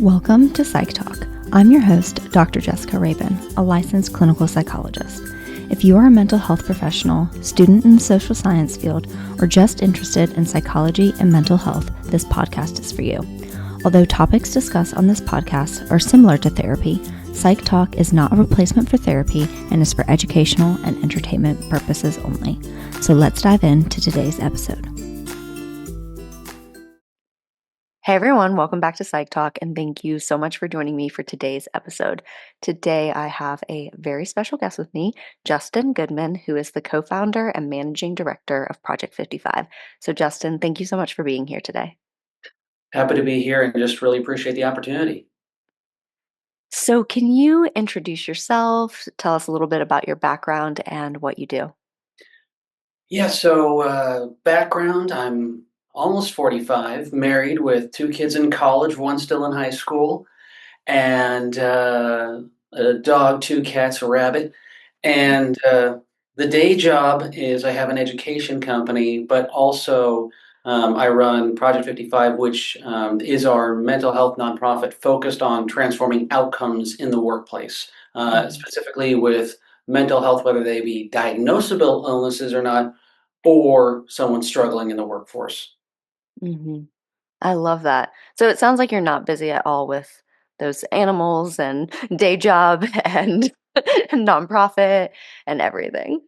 Welcome to Psych Talk. I'm your host, Dr. Jessica Rabin, a licensed clinical psychologist. If you are a mental health professional, student in the social science field, or just interested in psychology and mental health, this podcast is for you. Although topics discussed on this podcast are similar to therapy, Psych Talk is not a replacement for therapy and is for educational and entertainment purposes only. So let's dive into today's episode. Hey everyone, welcome back to Psych Talk, and thank you so much for joining me for today's episode. Today I have a very special guest with me, Justin Goodman, who is the co-founder and managing director of Project55. So Justin, thank you so much for being here today. Happy to be here and just really appreciate the opportunity. So can you introduce yourself, tell us a little bit about your background and what you do? Yeah, so background, I'm almost 45, married with 2 kids in college, one still in high school, and a dog, 2 cats, a rabbit. And the day job is I have an education company, but also I run Project 55, which is our mental health nonprofit focused on transforming outcomes in the workplace, specifically with mental health, whether they be diagnosable illnesses or not, or someone struggling in the workforce. Mm-hmm. I love that. So it sounds like you're not busy at all with those animals and day job and nonprofit and everything.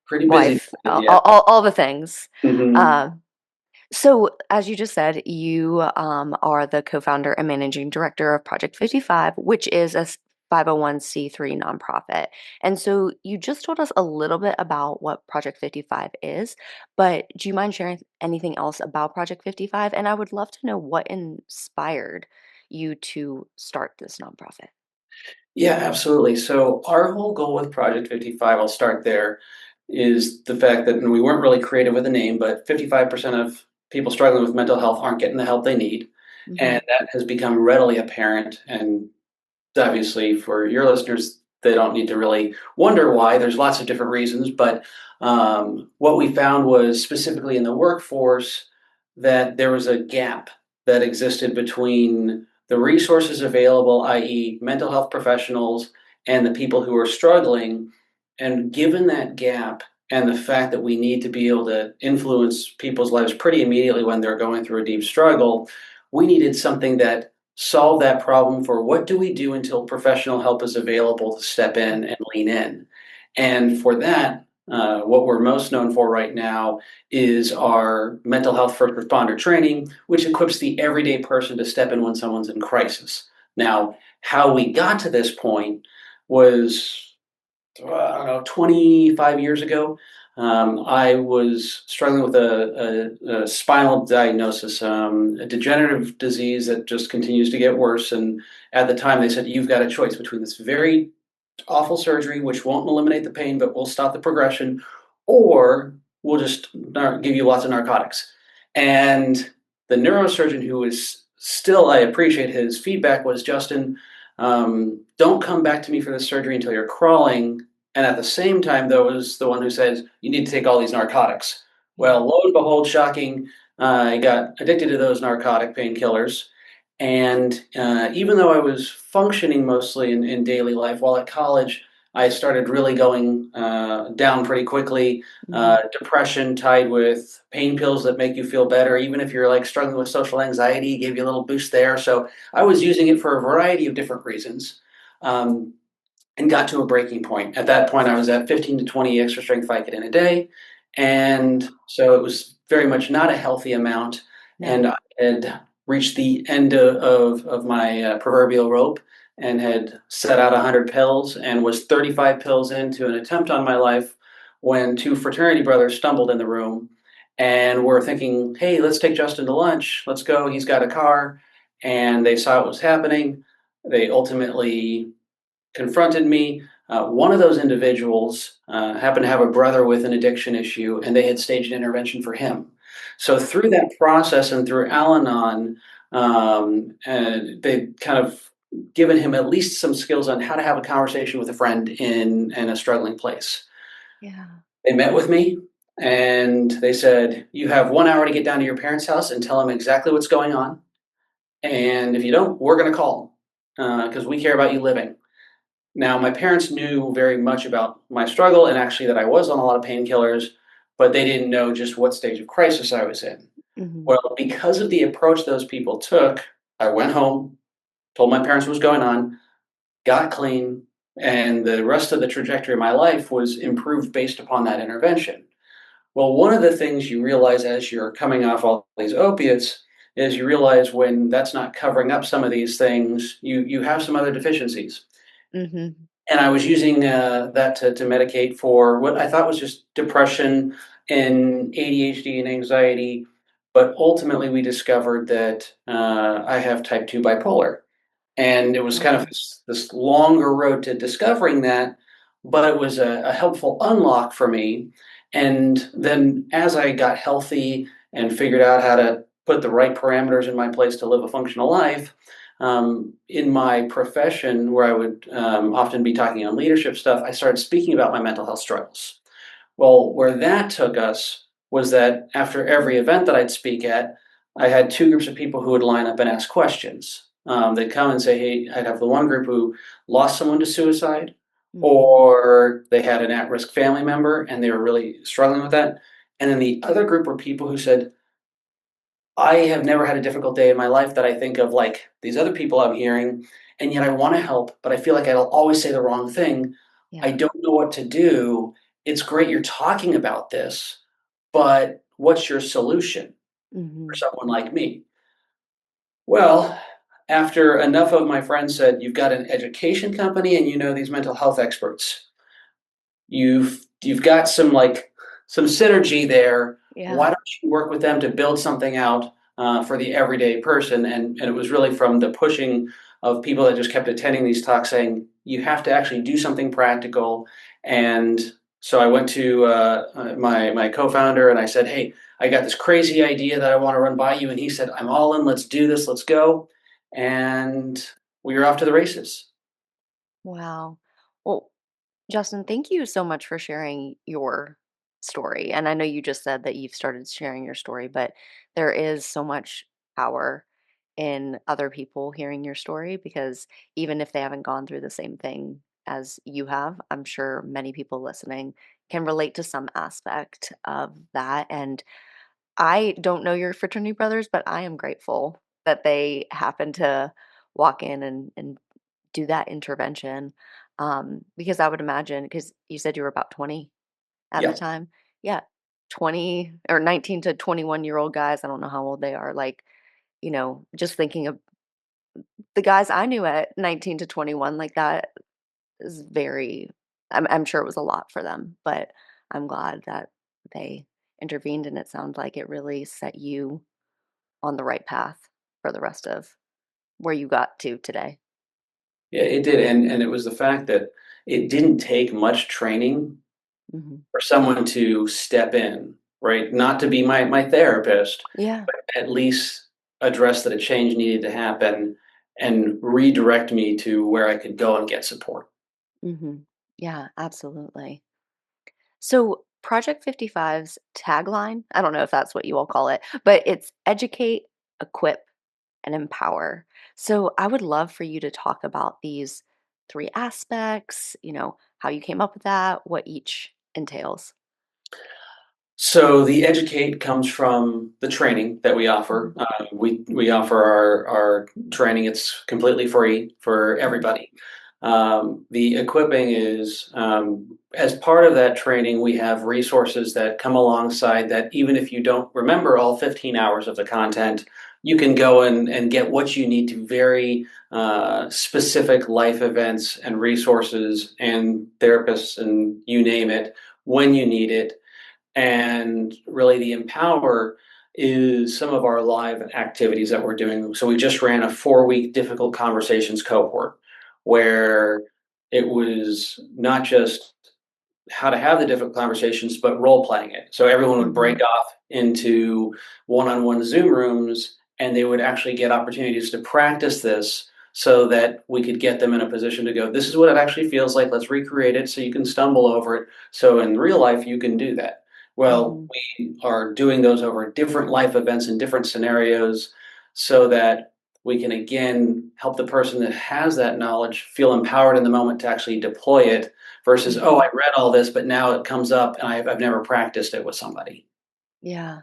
Pretty busy, Wife, yeah. all the things. hmm Uh, so as you just said, you are the co-founder and managing director of Project 55, which is a 501c3 nonprofit. And so you just told us a little bit about what Project 55 is, but do you mind sharing anything else about Project 55? And I would love to know what inspired you to start this nonprofit. Yeah, absolutely. So our whole goal with Project 55, I'll start there, is the fact that and we weren't really creative with the name, but 55% of people struggling with mental health aren't getting the help they need. Hmm. And that has become readily apparent. And obviously, for your listeners, they don't need to really wonder why. There's lots of different reasons. But what we found was specifically in the workforce that there was a gap that existed between the resources available, i.e., mental health professionals, and the people who are struggling. And given that gap and the fact that we need to be able to influence people's lives pretty immediately when they're going through a deep struggle, we needed something that solved that problem for what do we do until professional help is available to step in and lean in. And for that, what we're most known for right now is our mental health first responder training, which equips the everyday person to step in when someone's in crisis. Now, how we got to this point was, I don't know, 25 years ago. I was struggling with a spinal diagnosis, a degenerative disease that just continues to get worse. And at the time, they said, you've got a choice between this very awful surgery, which won't eliminate the pain, but will stop the progression, or we'll just give you lots of narcotics. And the neurosurgeon, who is still, I appreciate his feedback, was Justin, don't come back to me for this surgery until you're crawling. And at the same time, though, was the one who says, you need to take all these narcotics. Well, lo and behold, shocking, I got addicted to those narcotic painkillers. And even though I was functioning mostly in daily life, while at college, I started really going down pretty quickly. Hmm. Depression tied with pain pills that make you feel better, even if you're like struggling with social anxiety, gave you a little boost there. So I was using it for a variety of different reasons, um, and got to a breaking point. At that point, I was at 15 to 20 extra strength Vicodin a day, and so it was very much not a healthy amount. Yeah. And I had reached the end of my proverbial rope and had set out 100 pills and was 35 pills into an attempt on my life when 2 fraternity brothers stumbled in the room and were thinking, hey, let's take Justin to lunch. Let's go. He's got a car. And they saw what was happening. They ultimately confronted me. One of those individuals happened to have a brother with an addiction issue, and they had staged an intervention for him. So through that process and through Al-Anon, they kind of given him at least some skills on how to have a conversation with a friend in a struggling place. Yeah. They met with me and they said, you have 1 hour to get down to your parents' house and tell them exactly what's going on. And if you don't, we're going to call because we care about you living. Now, my parents knew very much about my struggle and actually that I was on a lot of painkillers, but they didn't know just what stage of crisis I was in. Hmm. Well, because of the approach those people took, I went home, told my parents what was going on, got clean, and the rest of the trajectory of my life was improved based upon that intervention. Well, one of the things you realize as you're coming off all these opiates is you realize when that's not covering up some of these things, you have some other deficiencies. Hmm. And I was using that to medicate for what I thought was just depression and ADHD and anxiety. But ultimately, we discovered that I have type 2 bipolar. And it was kind of Wow. this longer road to discovering that, but it was a helpful unlock for me. And then as I got healthy and figured out how to put the right parameters in my place to live a functional life, in my profession, where I would often be talking on leadership stuff, I started speaking about my mental health struggles. Well, where that took us was that after every event that I'd speak at, I had two groups of people who would line up and ask questions. They'd come and say, hey, I'd have the one group who lost someone to suicide, Hmm. or they had an at risk family member and they were really struggling with that. And then the other group were people who said, I have never had a difficult day in my life that I think of like these other people I'm hearing, and yet I want to help, but I feel like I'll always say the wrong thing. I Yeah. don't know what to do. It's great you're talking about this, but what's your solution for Hmm. someone like me? Well, after enough of my friends said, you've got an education company and you know these mental health experts, you've got some synergy there. Why Yeah. don't you work with them to build something out for the everyday person? And it was really from the pushing of people that just kept attending these talks saying you have to actually do something practical. And so I went to my co-founder and I said, hey, I got this crazy idea that I want to run by you. And he said, I'm all in. Let's do this. Let's go. And we were off to the races. Wow. Well, Justin, thank you so much for sharing your story. And I know you just said that you've started sharing your story, but there is so much power in other people hearing your story because even if they haven't gone through the same thing as you have, I'm sure many people listening can relate to some aspect of that. And I don't know your fraternity brothers, but I am grateful that they happened to walk in and do that intervention. Because I would imagine, because you said you were about 20 at the Yeah. time. Yeah, 20 or 19 to 21-year-old guys. I don't know how old they are. Like, just thinking of the guys I knew at 19 to 21, like that is I'm sure it was a lot for them, but I'm glad that they intervened and it sounds like it really set you on the right path for the rest of where you got to today. Yeah, it did, and it was the fact that it didn't take much training Hmm. for someone to step in, right? Not to be my therapist, Yeah. but at least address that a change needed to happen and redirect me to where I could go and get support. Hmm. Yeah, absolutely. So, Project 55's tagline, I don't know if that's what you all call it, but it's educate, equip, and empower. So, I would love for you to talk about these three aspects, how you came up with that, what each entails. So the educate comes from the training that we offer. Mhm. We offer our training. It's completely free for Mhm. everybody. The equipping is as part of that training, we have resources that come alongside that. Even if you don't remember all 15 hours of the content, you can go and get what you need to very specific life events and resources and therapists and you name it when you need it, and really the empower is some of our live activities that we're doing. So we just ran a 4 week difficult conversations cohort where it was not just how to have the difficult conversations, but role playing it. So everyone would break Mhm. off into one-on-one Zoom rooms and they would actually get opportunities to practice this so that we could get them in a position to go, this is what it actually feels like. Let's recreate it so you can stumble over it. So in real life, you can do that. Well, Mhm. we are doing those over different life events and different scenarios so that we can again help the person that has that knowledge feel empowered in the moment to actually deploy it versus, oh, I read all this, but now it comes up and I've never practiced it with somebody. Yeah.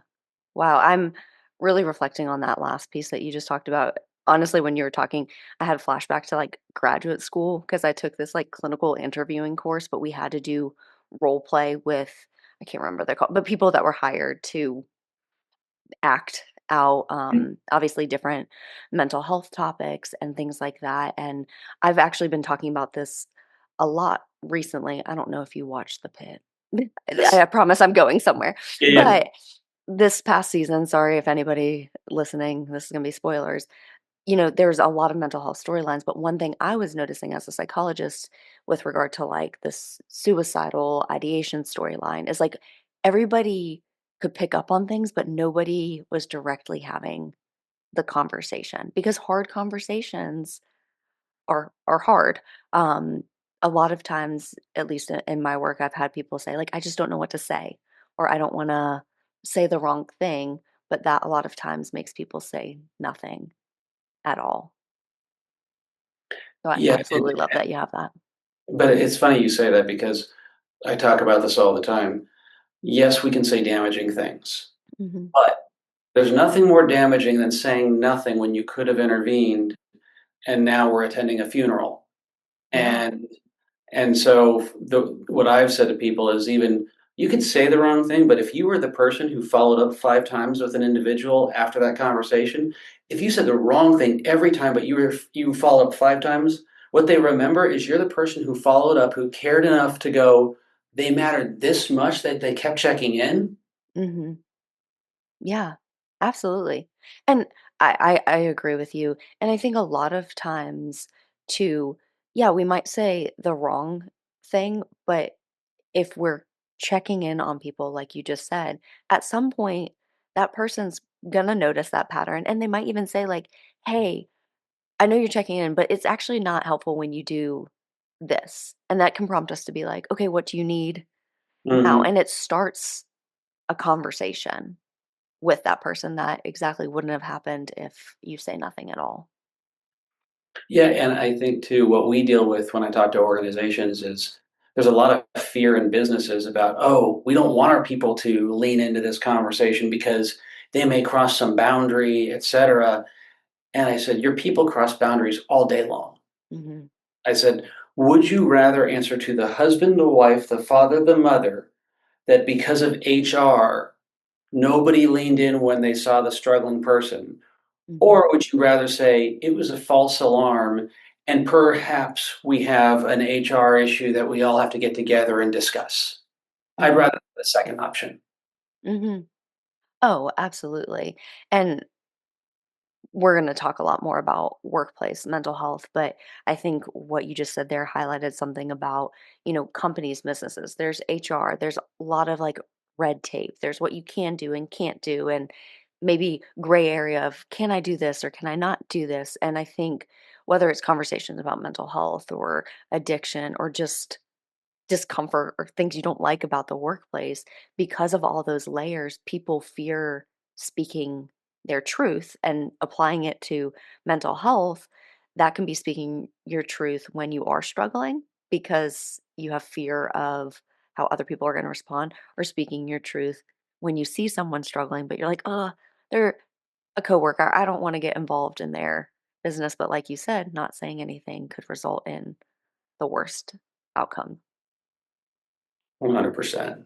Wow, I'm really reflecting on that last piece that you just talked about. Honestly, when you were talking, I had a flashback to like graduate school because I took this like clinical interviewing course, but we had to do role play with, I can't remember what they're called, but people that were hired to act out obviously different mental health topics and things like that. And I've actually been talking about this a lot recently. I don't know if you watched The Pit. Yes. I promise I'm going somewhere. Yeah. But this past season, sorry if anybody listening, this is going to be spoilers. There's a lot of mental health storylines, but one thing I was noticing as a psychologist with regard to like this suicidal ideation storyline is like everybody could pick up on things, but nobody was directly having the conversation because hard conversations are hard. Um, a lot of times, at least in my work, I've had people say, like, I just don't know what to say, or I don't want to say the wrong thing. But that a lot of times makes people say nothing at all. So I Yeah. absolutely love that you have that. But it's funny you say that because I talk about this all the time. Yes, we can say damaging things, Hmm. but there's nothing more damaging than saying nothing when you could have intervened and now we're attending a funeral. Yeah. And so what I've said to people is even you could say the wrong thing, but if you were the person who followed up 5 times with an individual after that conversation, if you said the wrong thing every time, but you followed up 5 times, what they remember is you're the person who followed up, who cared enough to go, they mattered this much that they kept checking in. Hmm. Yeah, absolutely. And I agree with you. And I think a lot of times too, yeah, we might say the wrong thing, but if we're checking in on people, like you just said, at some point, that person's gonna notice that pattern. And they might even say, like, hey, I know you're checking in, but it's actually not helpful when you do this. And that can prompt us to be like, okay, what do you need now? Mhm. And it starts a conversation with that person that exactly wouldn't have happened if you say nothing at all. Yeah, and I think too, what we deal with when I talk to organizations is there's a lot of fear in businesses about, oh, we don't want our people to lean into this conversation because they may cross some boundary, et cetera. And I said, your people cross boundaries all day long. Hmm. I said, would you rather answer to the husband, the wife, the father, the mother, that because of HR, nobody leaned in when they saw the struggling person? Hmm. Or would you rather say it was a false alarm and perhaps we have an HR issue that we all have to get together and discuss? I'd Hmm. rather the second option. Hmm. Oh, absolutely. And we're going to talk a lot more about workplace mental health, but I think what you just said there highlighted something about, companies, businesses. There's HR, there's a lot of like red tape. There's what you can do and can't do, and maybe gray area of can I do this or can I not do this? And I think whether it's conversations about mental health or addiction or just discomfort or things you don't like about the workplace, because of all those layers, people fear speaking their truth and applying it to mental health. That can be speaking your truth when you are struggling because you have fear of how other people are going to respond, or speaking your truth when you see someone struggling, but you're like, oh, they're a coworker. I don't want to get involved in their business. But like you said, not saying anything could result in the worst outcome. 100%.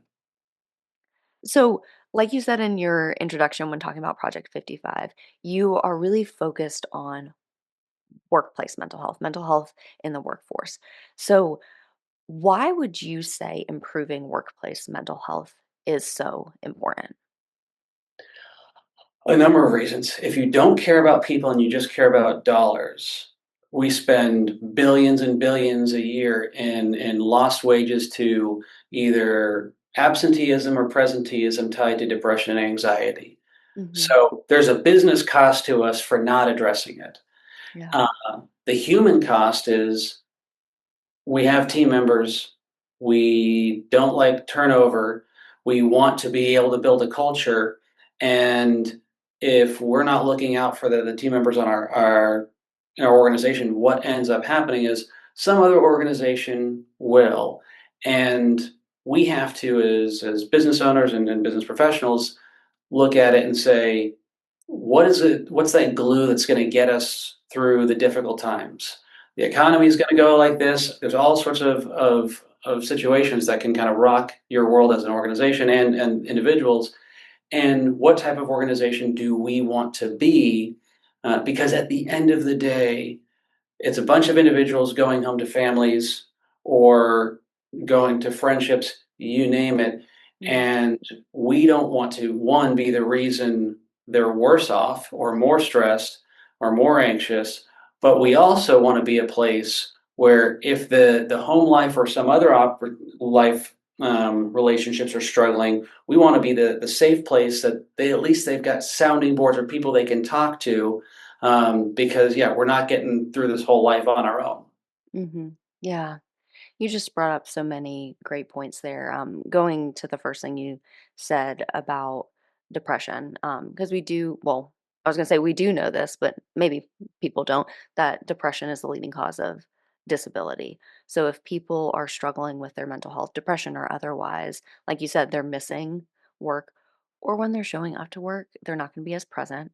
So, like you said in your introduction when talking about Project 55, you are really focused on workplace mental health in the workforce. So, why would you say improving workplace mental health is so important? A number of reasons. If you don't care about people and you just care about dollars, we spend billions and billions a year in lost wages to either absenteeism or presenteeism tied to depression and anxiety. Hmm. So there's a business cost to us for not addressing it. Yeah. Uh, the human cost is we have team members, we don't like turnover, we want to be able to build a culture, and if we're not looking out for the team members on our in our organization, what ends up happening is some other organization will. And we have to, as business owners and business professionals, look at it and say, what is it? What's that glue that's going to get us through the difficult times? The economy is going to go like this. There's all sorts of situations that can kind of rock your world as an organization and individuals. And what type of organization do we want to be? Because at the end of the day, it's a bunch of individuals going home to families or going to friendships, you name it. Mm. And we don't want to, one, be the reason they're worse off or more stressed or more anxious, but we also want to be a place where if the home life or some other life relationships are struggling, we want to be the safe place that they at least they've got sounding boards or people they can talk to, because yeah, we're not getting through this whole life on our own. Mm-hmm. Yeah. You just brought up so many great points there. Going to the first thing you said about depression, because well, I was going to say we do know this, but maybe people don't, that depression is the leading cause of disability. So if people are struggling with their mental health, depression or otherwise, like you said, they're missing work, or when they're showing up to work, they're not going to be as present,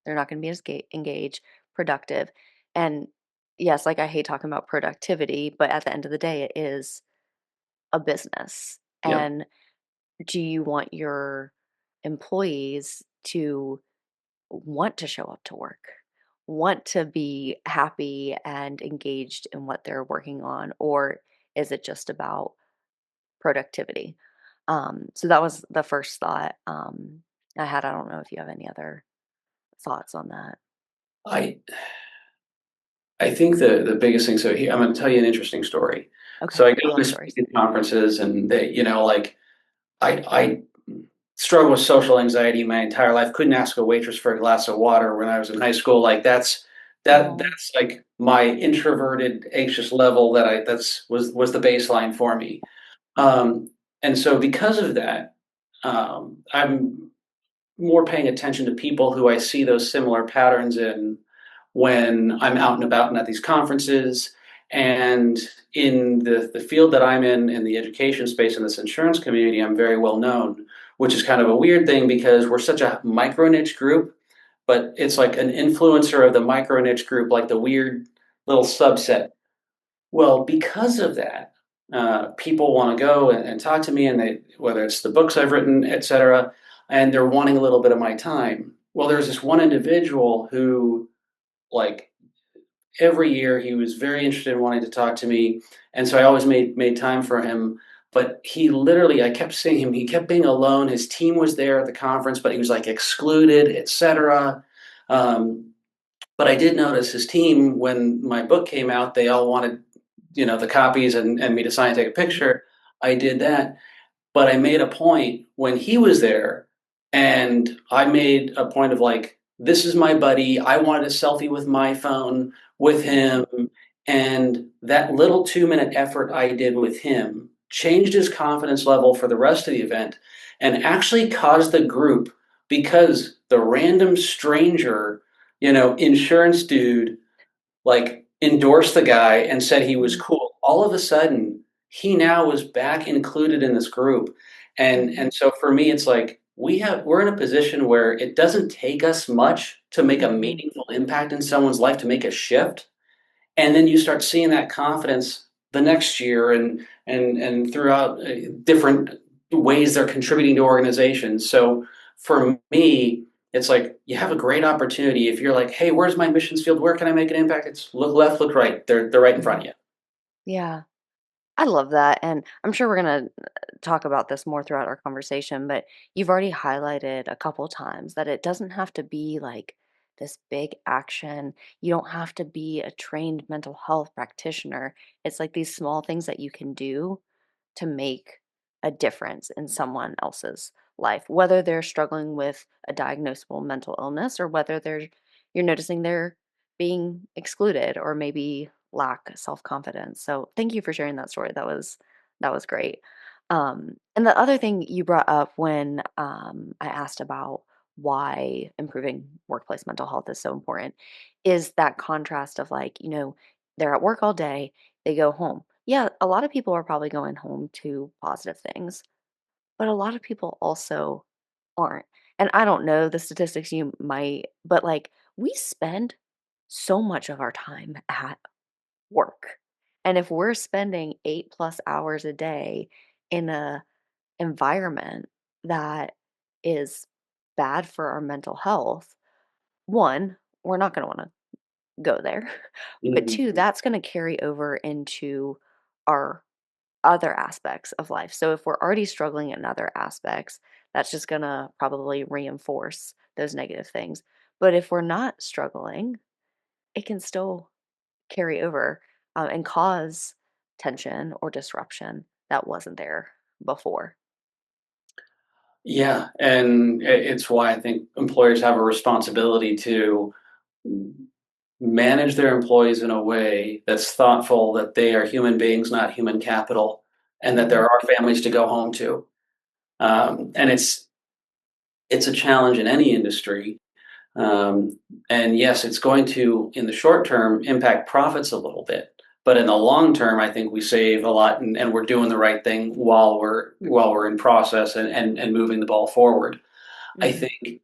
they're not going to be as engaged, productive. And yes, like I hate talking about productivity, but at the end of the day, it is a business. Yep. And do you want your employees to want to show up to work, want to be happy and engaged in what they're working on? Or is it just about productivity? So that was the first thought I had. I don't know if you have any other thoughts on that. I I think the biggest thing. So here, I'm going to tell you an interesting story. So Okay. I We go love to speak stories. at conferences, and they, like I struggled with social anxiety my entire life. Couldn't ask a waitress for a glass of water when I was in high school. Like Oh. that's like my introverted anxious level that was the baseline for me. Um, and so because of that, I'm more paying attention to people who I see those similar patterns in when I'm out and about and at these conferences. And in the field that I'm in the education space in this insurance community, I'm very well known, which is kind of a weird thing because we're such a micro niche group, but it's like an influencer of the micro niche group, like the weird little subset. Well, because of that, people want to go and talk to me, and whether it's the books I've written, et cetera, and they're wanting a little bit of my time. Well, there's this one individual who, like, every year he was very interested in wanting to talk to me, and so I always made time for him. But he literally, I kept seeing him. He kept being alone. His team was there at the conference, but he was like excluded, et cetera. Um, but I did notice his team when my book came out, they all wanted, the copies and me to sign and take a picture. I did that. But I made a point when he was there, and I made a point of like, this is my buddy. I wanted a selfie with my phone with him. And that little 2 minute effort I did with him changed his confidence level for the rest of the event and actually caused the group, because the random stranger, insurance dude, like endorsed the guy and said he was Mhm. cool. All of a sudden, he now was back included in this group. And Mhm. so for me, it's like we're in a position where it doesn't take us much to make a Mhm. meaningful impact in someone's life, to make a shift. And then you start seeing that confidence the next year and throughout different ways they're contributing to organizations. So for me, it's like you have a great opportunity if you're like, hey, where's my missions field? Where can I make an impact? It's look left, look right. They're right in front Mhm. of you. Yeah. I love that. And I'm sure we're going to talk about this more throughout our conversation, but you've already highlighted a couple times that it doesn't have to be like this big action. You don't have to be a trained mental health practitioner. It's like these small things that you can do to make a difference in someone else's life, whether they're struggling with a diagnosable mental illness or whether you're noticing they're being excluded or maybe lack self-confidence. So thank you for sharing that story. That was great. And the other thing you brought up when I asked about why improving workplace mental health is so important is that contrast of like, they're at work all day, they go home. Yeah, a lot of people are probably going home to positive things, but a lot of people also aren't. And I don't know the statistics, you might, but like we spend so much of our time at work. And if we're spending 8+ hours a day in a environment that is bad for our mental health, one, we're not going to want to go there. But two, Mhm. that's going to carry over into our other aspects of life. So if we're already struggling in other aspects, that's just going to probably reinforce those negative things. But if we're not struggling, it can still carry over and cause tension or disruption that wasn't there before. Yeah, and it's why I think employers have a responsibility to manage their employees in a way that's thoughtful, that they are human beings, not human capital, and that there Hmm. are families to go home to. And it's a challenge in any industry. And yes, it's going to, in the short term, impact profits a little bit. But in the long term, I think we save a lot, and we're doing the right thing while we're in process and moving the ball forward. I Hmm. think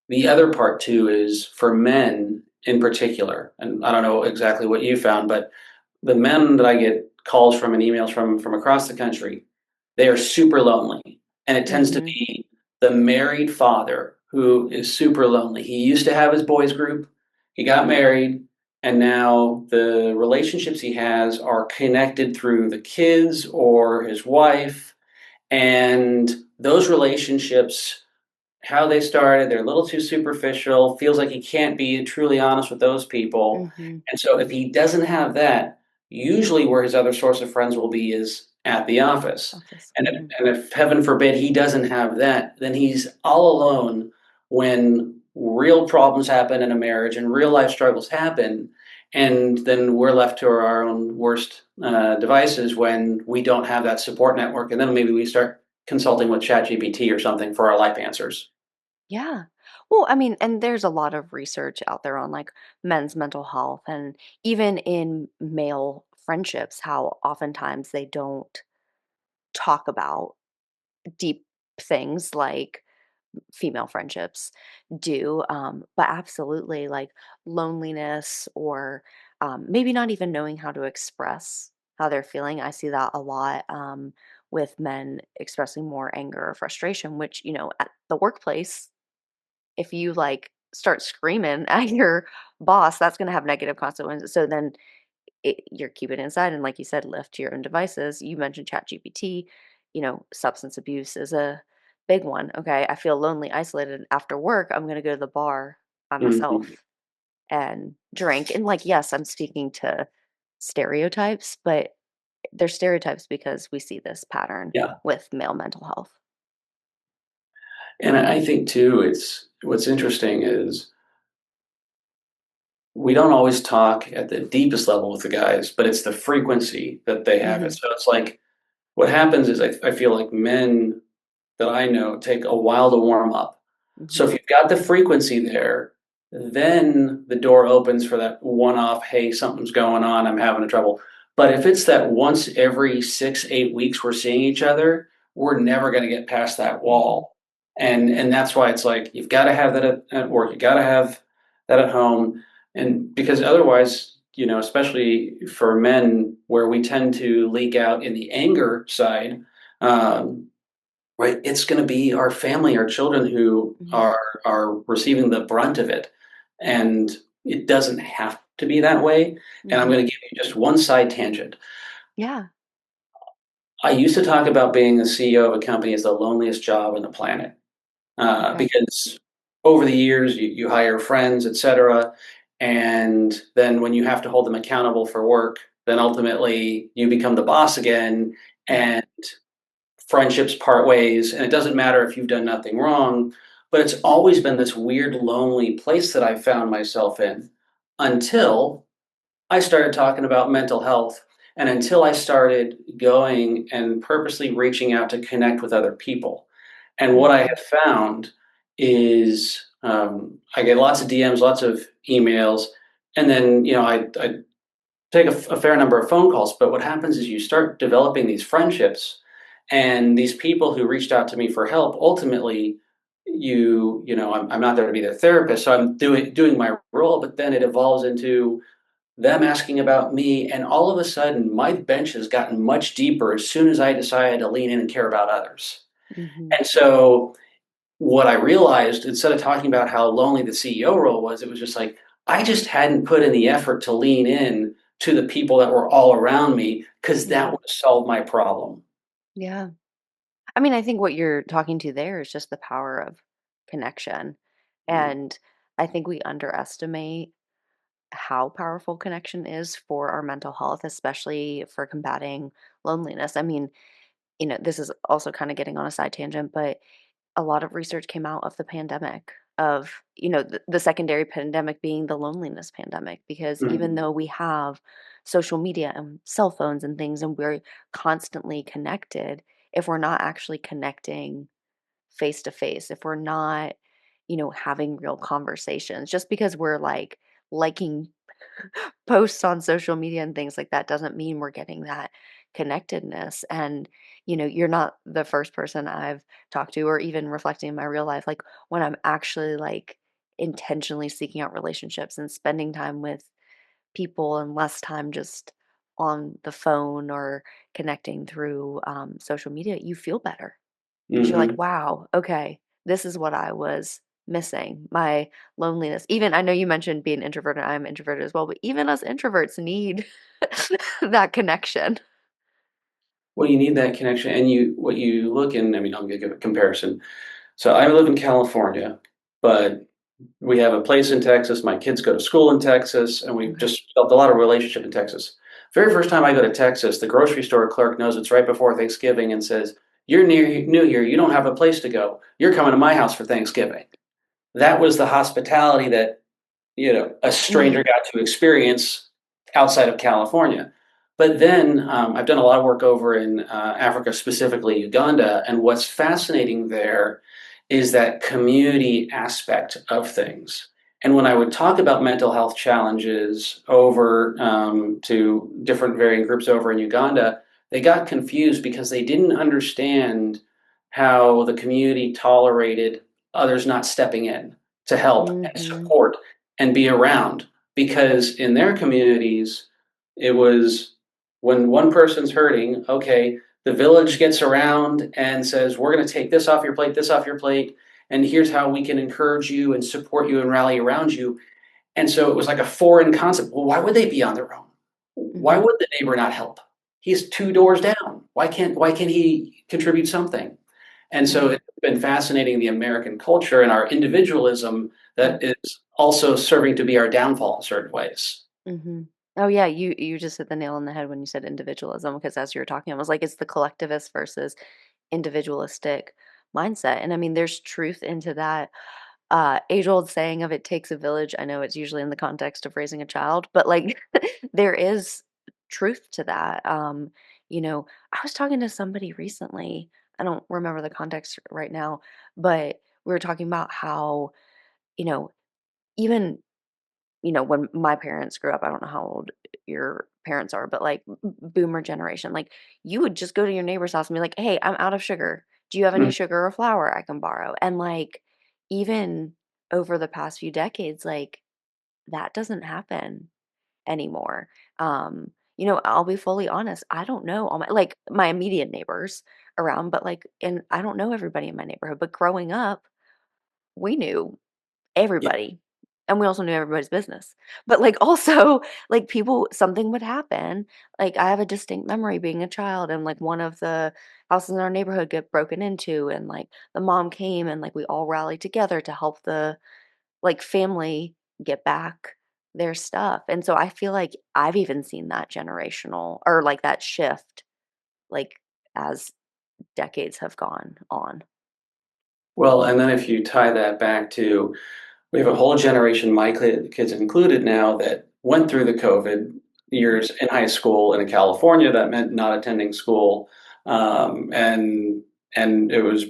the other part too is for men in particular, and I don't know exactly what you found, but the men that I get calls from and emails from across the country, they are super lonely. And it tends to Hmm. be the married father who is super lonely. He used to have his boys group, he got married, and now the relationships he has are connected through the kids or his wife. And those relationships, how they started, they're a little too superficial, feels like he can't be truly honest with those people. Hmm. And so if he doesn't have that, usually where his other source of friends will be is at the office. Office. And if, Hmm. and if heaven forbid he doesn't have that, then he's all alone when real problems happen in a marriage and real life struggles happen. And then we're left to our own worst devices when we don't have that support network. And then maybe we start consulting with ChatGPT or something for our life answers. Yeah. Well, I mean, and there's a lot of research out there on like men's mental health and even in male friendships, how oftentimes they don't talk about deep things like female friendships do. But absolutely, like loneliness or maybe not even knowing how to express how they're feeling. I see that a lot with men expressing more anger or frustration, which, at the workplace, if you like start screaming at your boss, that's going to have negative consequences. So then you're keeping it inside. And like you said, left to your own devices. You mentioned ChatGPT, substance abuse is a big one. Okay. I feel lonely, isolated after work. I'm going to go to the bar by myself Mhm. and drink. And like, yes, I'm speaking to stereotypes, but they're stereotypes because we see this pattern Yeah. with male mental health. And I think too, it's what's interesting is we don't always talk at the deepest level with the guys, but it's the frequency that they have it. Hmm. So it's like what happens is I feel like men that I know take a while to warm up. So Hmm. if you've got the frequency there, then the door opens for that one off, hey, something's going on, I'm having trouble. But if it's that once every 6, 8 weeks we're seeing each other, we're never going to get past that Hmm. wall. And that's why it's like you've got to have that at work, you got to have that at home. And because otherwise, especially for men where we tend to leak out in the anger side, um, right? It's going to be our family, our children who Hmm. are receiving the brunt of it, and it doesn't have to be that way. And I'm Hmm. going to give you just one side tangent. Yeah. I used to talk about being the CEO of a company as the loneliest job on the planet Okay. because over the years you hire friends, etc., and then when you have to hold them accountable for work, then ultimately you become the boss again, Yeah. and friendships part ways, and it doesn't matter if you've done nothing wrong, but it's always been this weird, lonely place that I found myself in until I started talking about mental health and until I started going and purposely reaching out to connect with other people. And what I Hmm. have found is I get lots of DMs, lots of emails, and then I take a fair number of phone calls. But what happens is you start developing these friendships, and these people who reached out to me for help ultimately. I'm not there to be their therapist, so I'm doing my role, but then it evolves into them asking about me, and all of a sudden my bench has gotten much deeper as soon as I decided to lean in and care about others. Mhm. And so what I realized, instead of talking about how lonely the CEO role was, it was just like I just hadn't put in the effort to lean in to the people that were all around me, because that Yeah. would solve my problem. Yeah. I mean, I think what you're talking to there is just the power of connection. Mm. And I think we underestimate how powerful connection is for our mental health, especially for combating loneliness. I mean, this is also kind of getting on a side tangent, but a lot of research came out of the pandemic, of, the secondary pandemic being the loneliness pandemic, because even Mhm. though we have social media and cell phones and things, and we're constantly connected, if we're not actually connecting face to face, if we're not, having real conversations, just because we're like liking posts on social media and things like that doesn't mean we're getting that connectedness. And you're not the first person I've talked to, or even reflecting in my real life, like when I'm actually like intentionally seeking out relationships and spending time with people and less time just on the phone or connecting through social media, you feel better because you're like, Mhm. wow, okay, this is what I was missing. My loneliness. Even I know you mentioned being introverted, I'm introverted as well, but even us introverts need that connection. Well, you need that connection, and what you look in. I mean, I'm gonna give a comparison. So I live in California, but we have a place in Texas. My kids go to school in Texas, and we've Okay. just built a lot of relationship in Texas. Very first time I go to Texas, the grocery store clerk knows it's right before Thanksgiving and says, "You're new here. You don't have a place to go. You're coming to my house for Thanksgiving." That was the hospitality that a Mm, stranger got to experience outside of California. But then I've done a lot of work over in Africa, specifically Uganda, and what's fascinating there is that community aspect of things. And when I would talk about mental health challenges over to different varying groups over in Uganda, they got confused because they didn't understand how the community tolerated others not stepping in to help and mhm, support and be around. Because in their communities, it was when one person's hurting, okay, the village gets around and says, "We're going to take this off your plate, this off your plate, and here's how we can encourage you and support you and rally around you." And so it was like a foreign concept. Well, why would they be on their own? Why mhm, would the neighbor not help? He's two doors down. Why can't he contribute something? And so yeah, it's been fascinating, the American culture and our individualism yeah, that is also serving to be our downfall in certain ways. mhm. Oh yeah, you just hit the nail on the head when you said individualism, because as you were talking, I was like, it's the collectivist versus individualistic mindset. And I mean, there's truth into that age-old saying of it takes a village. I know it's usually in the context of raising a child, but like there is truth to that. I was talking to somebody recently. I don't remember the context right now, but we were talking about how, you know, even when my parents grew up, I don't know how old your parents are, but like boomer generation, like you would just go to your neighbor's house and be like, "Hey, I'm out of sugar. Do you have any Mm. sugar or flour I can borrow?" And like even over the past few decades, like that doesn't happen anymore. I'll be fully honest, I don't know all my immediate neighbors around, but like and I don't know everybody in my neighborhood, but growing up, we knew Yeah. everybody. And we also knew everybody's business. But, like, also, like, people something would happen. Like, I have a distinct memory being a child and, like, one of the houses in our neighborhood get broken into, and, like, the mom came and, like, we all rallied together to help the, like, family get back their stuff. And so I feel like I've even seen that generational or, like, that shift, like, as decades have gone on. Well, and then if you tie that back to, we have a whole generation, my kids included now, that went through the COVID Mhm. years in high school. And in California, that meant not attending school, and it was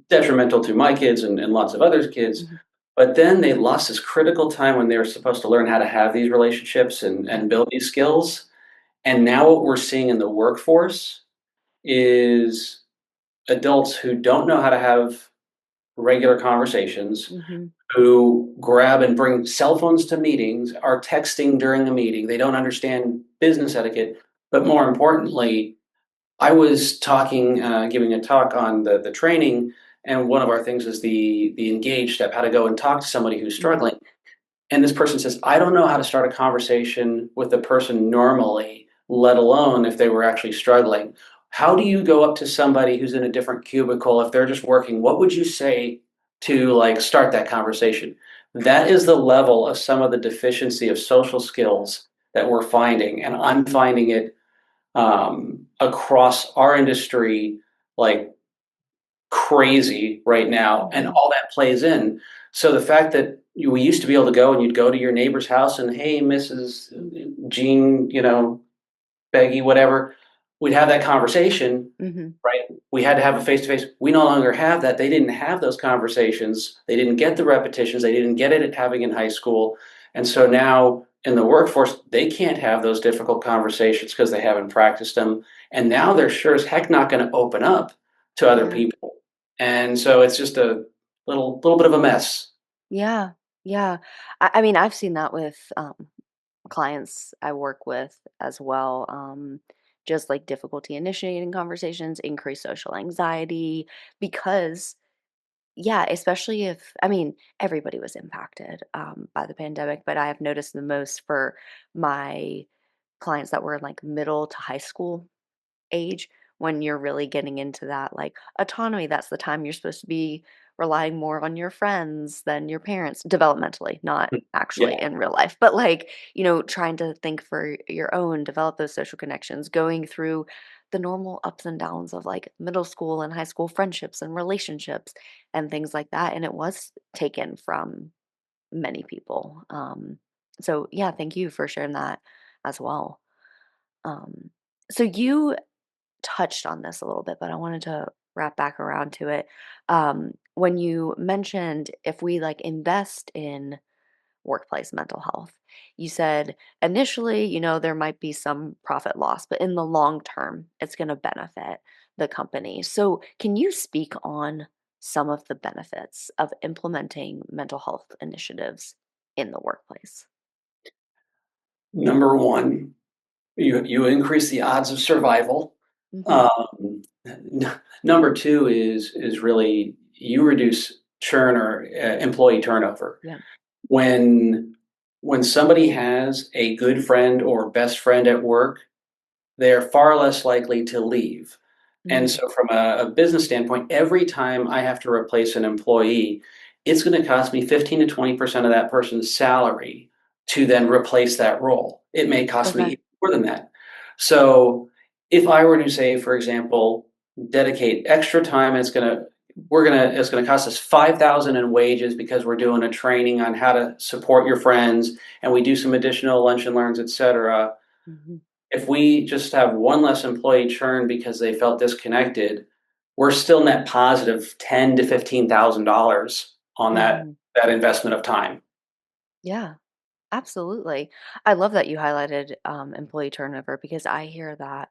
detrimental to my kids and lots of others' kids. Mhm. But then they lost this critical time when they were supposed to learn how to have these relationships Yeah. and build these skills. And now what we're seeing in the workforce is adults who don't know how to have regular conversations, Mhm. who grab and bring cell phones to meetings, are texting during a meeting. They don't understand business etiquette. But more importantly, I was giving a talk on the training, and one of our things is the engage step, how to go and talk to somebody who's Mhm. struggling. And this person says, I don't know how to start a conversation with a person normally, let alone if they were actually struggling. How do you go up to somebody who's in a different cubicle if they're just working? What would you say to like start that conversation? That is the level of some of the deficiency of social skills that we're finding, and I'm finding it across our industry like crazy right now, and Mhm. all that plays in. So the fact that we used to be able to go and you'd go to your neighbor's house and, hey, Mrs. Jean, Peggy, whatever, we'd have that conversation, Mhm. right? We had to have a face to face. We no longer have that. They didn't have those conversations. They didn't get the repetitions. They didn't get it at having in high school. And so now in the workforce, they can't have those difficult conversations because they haven't practiced them. And now they're sure as heck not going to open up to other Yeah. people. And so it's just a little bit of a mess. Yeah. Yeah. I mean, I've seen that with clients I work with as well. Just like difficulty initiating conversations, increased social anxiety, because, yeah, especially if, I mean, everybody was impacted by the pandemic, but I have noticed the most for my clients that were in like middle to high school age, when you're really getting into that like autonomy. That's the time you're supposed to be relying more on your friends than your parents, developmentally, not Yeah. actually in real life, but like, trying to think for your own, develop those social connections, going through the normal ups and downs of like middle school and high school friendships and relationships and things like that. And it was taken from many people. So yeah, thank you for sharing that as well. um, so you touched on this a little bit, but I wanted to wrap back around to it. When you mentioned if we like invest in workplace mental health, you said initially, there might be some profit loss, but in the long term, it's going to benefit the company. So, can you speak on some of the benefits of implementing mental health initiatives in the workplace? Number one, you increase the odds of survival. Hmm. Number two is really you reduce churn or employee turnover. Yeah. When when somebody has a good friend or best friend at work, they are far less likely to leave. And Hmm. so, from a business standpoint, every time I have to replace an employee, it's going to cost me 15 to 20% of that person's salary to then replace that role. It may cost me Okay. even more than that. So, if I were to say, for example, dedicate extra time, it's going to cost us 5,000 in wages because we're doing a training on how to support your friends, and we do some additional lunch and learns, etc. Hmm. If we just have one less employee churn because they felt disconnected, we're still net positive ten to $15,000 on Hmm. that investment of time. Yeah. Absolutely. I love that you highlighted employee turnover, because I hear that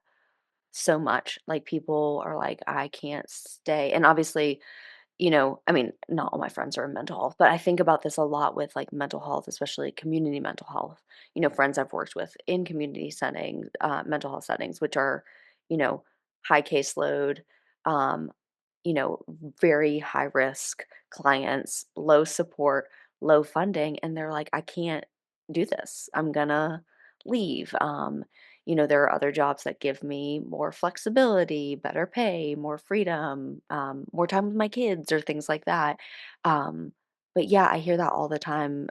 so much. Like people are like, I can't stay. And obviously, I mean, not all my friends are in mental health, but I think about this a lot with like mental health, especially community mental health. Friends I've worked with in community settings, mental health settings, which are, you know, high caseload, um, very high risk clients, low support, low funding. And they're like, I can't do this. I'm gonna leave. There are other jobs that give me more flexibility, better pay, more freedom, more time with my kids, or things like that. But yeah, I hear that all the time.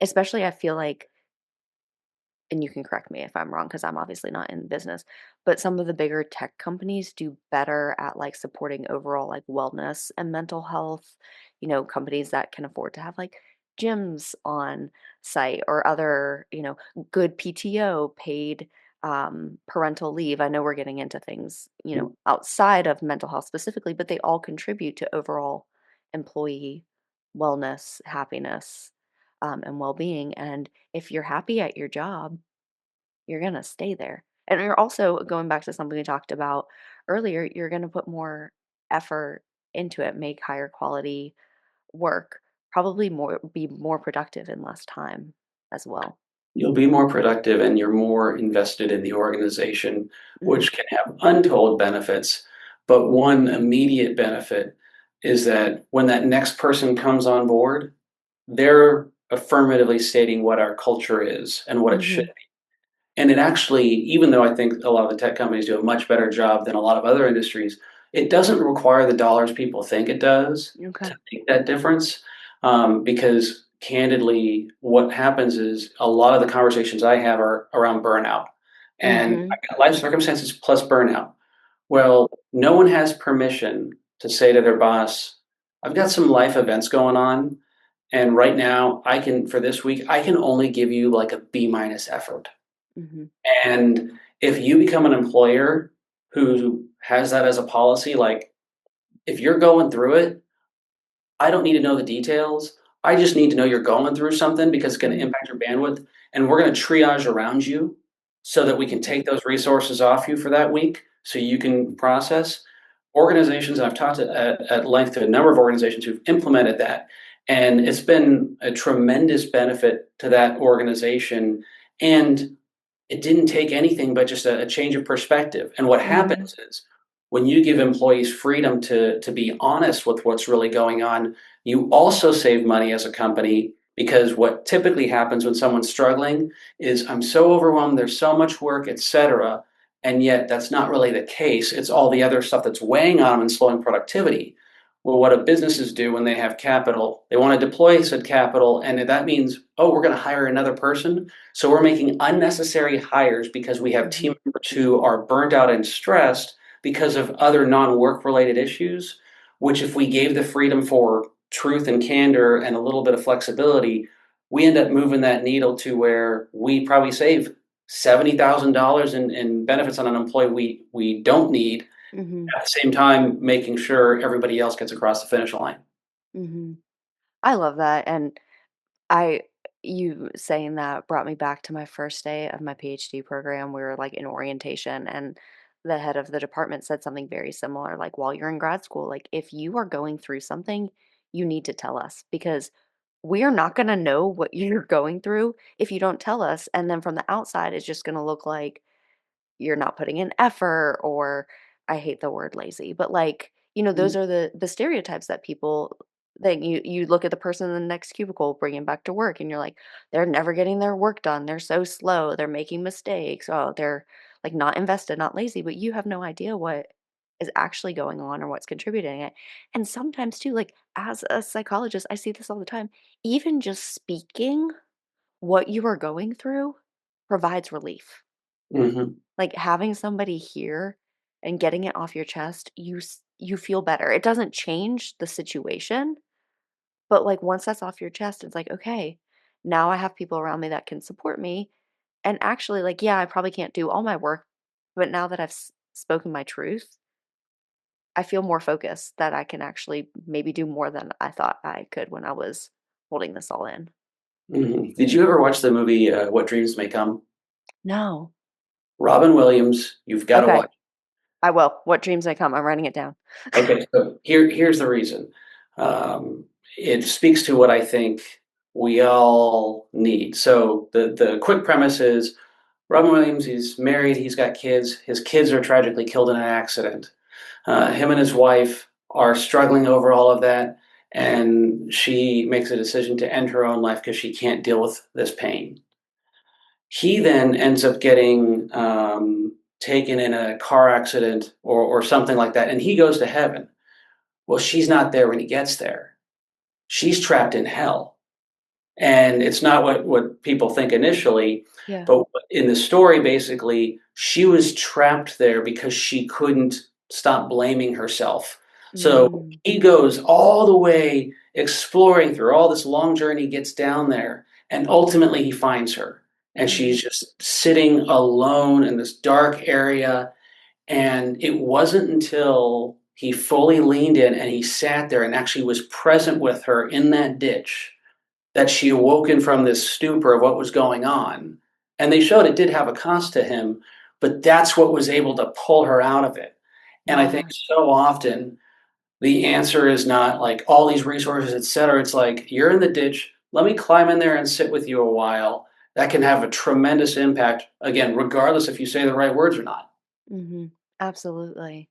Especially, I feel like, and you can correct me if I'm wrong because I'm obviously not in business, but some of the bigger tech companies do better at like supporting overall like wellness and mental health. Companies that can afford to have like gyms on site or other, good PTO, paid parental leave. I know we're getting into things, outside of mental health specifically, but they all contribute to overall employee wellness, happiness, and well-being. And if you're happy at your job, you're going to stay there. And you're also going back to something we talked about earlier, you're going to put more effort into it, make higher quality work, probably be more productive in less time as well. You'll be more productive and you're more invested in the organization, Hmm. which can have untold benefits. But one immediate benefit is that when that next person comes on board, they're affirmatively stating what our culture is and what it should Hmm. be. And it actually, even though I think a lot of the tech companies do a much better job than a lot of other industries, it doesn't require the dollars people think it does Okay. to make that difference. Because candidly, what happens is a lot of the conversations I have are around burnout. And Hmm. I've got life circumstances plus burnout. Well, no one has permission to say to their boss, I've got some life events going on. And right now, for this week, I can only give you like a B minus effort. Hmm. And if you become an employer who has that as a policy, like if you're going through it, I don't need to know the details. I just need to know you're going through something because it's going to Hmm. impact your bandwidth. And we're going to triage around you so that we can take those resources off you for that week so you can process. Organizations, and I've talked at length to a number of organizations who've implemented that. And it's been a tremendous benefit to that organization. And it didn't take anything but just a change of perspective. And what Hmm. happens is when you give employees freedom to be honest with what's really going on, you also save money as a company because what typically happens when someone's struggling is I'm so overwhelmed, there's so much work, etc. And yet that's not really the case. It's all the other stuff that's weighing on them and slowing productivity. Well, what do businesses do when they have capital? They want to deploy said capital, and that means, oh, we're going to hire another person. So we're making unnecessary hires because we have Hmm. team members who are burnt out and stressed because of other non-work related issues, which if we gave the freedom for truth and candor and a little bit of flexibility, we end up moving that needle to where we probably save $70,000 in benefits on an employee we don't need, Hmm. at the same time making sure everybody else gets across the finish line. Hmm. I love that. And I you saying that brought me back to my first day of my PhD program. We were like in orientation, and the head of the department said something very similar. Like, while you're in grad school, like if you are going through something, you need to tell us, because we are not going to know what you're going through if you don't tell us. And then from the outside, it's just going to look like you're not putting in effort, or I hate the word lazy, but like, those are the stereotypes that people think. You look at the person in the next cubicle bringing back to work, and you're like, they're never getting their work done. They're so slow. They're making mistakes. Oh, they're like not invested, not lazy, but you have no idea what is actually going on or what's contributing it. And sometimes too, like as a psychologist, I see this all the time. Even just speaking what you are going through provides relief. Mm-hmm. Like, having somebody hear and getting it off your chest, you feel better. It doesn't change the situation, but, like, once that's off your chest, it's like, "Okay, now I have people around me that can support me." And actually, like, yeah, I probably can't do all my work, but now that I've spoken my truth, I feel more focused that I can actually maybe do more than I thought I could when I was holding this all in. Mm-hmm. Did you ever watch the movie What Dreams May Come? No. Robin Williams, you've got to Okay, watch. I will. What dreams may come. I'm writing it down. Okay, so here's the reason. Um, it speaks to what I think we all need. So the quick premise is Robin Williams, he's married, he's got kids. His kids are tragically killed in an accident. Him and his wife are struggling over all of that, and she makes a decision to end her own life because she can't deal with this pain. He then ends up getting taken in a car accident or something like that, and he goes to heaven. Well, she's not there when he gets there. She's trapped in hell. And it's not what people think initially, Yeah. but in the story, basically, she was trapped there because she couldn't stop blaming herself. So Mm. he goes all the way exploring through all this long journey, gets down there, and ultimately he finds her. and Mhm. she's just sitting alone in this dark area. And it wasn't until he fully leaned in and he sat there and actually was present with her in that ditch that she awoken from this stupor of what was going on. And they showed it did have a cost to him, but that's what was able to pull her out of it. And I think Yeah. so often the answer is not like all these resources, et cetera. It's like, you're in the ditch. Let me climb in there and sit with you a while. That can have a tremendous impact, again, regardless if you say the right words or not. Mhm. Absolutely.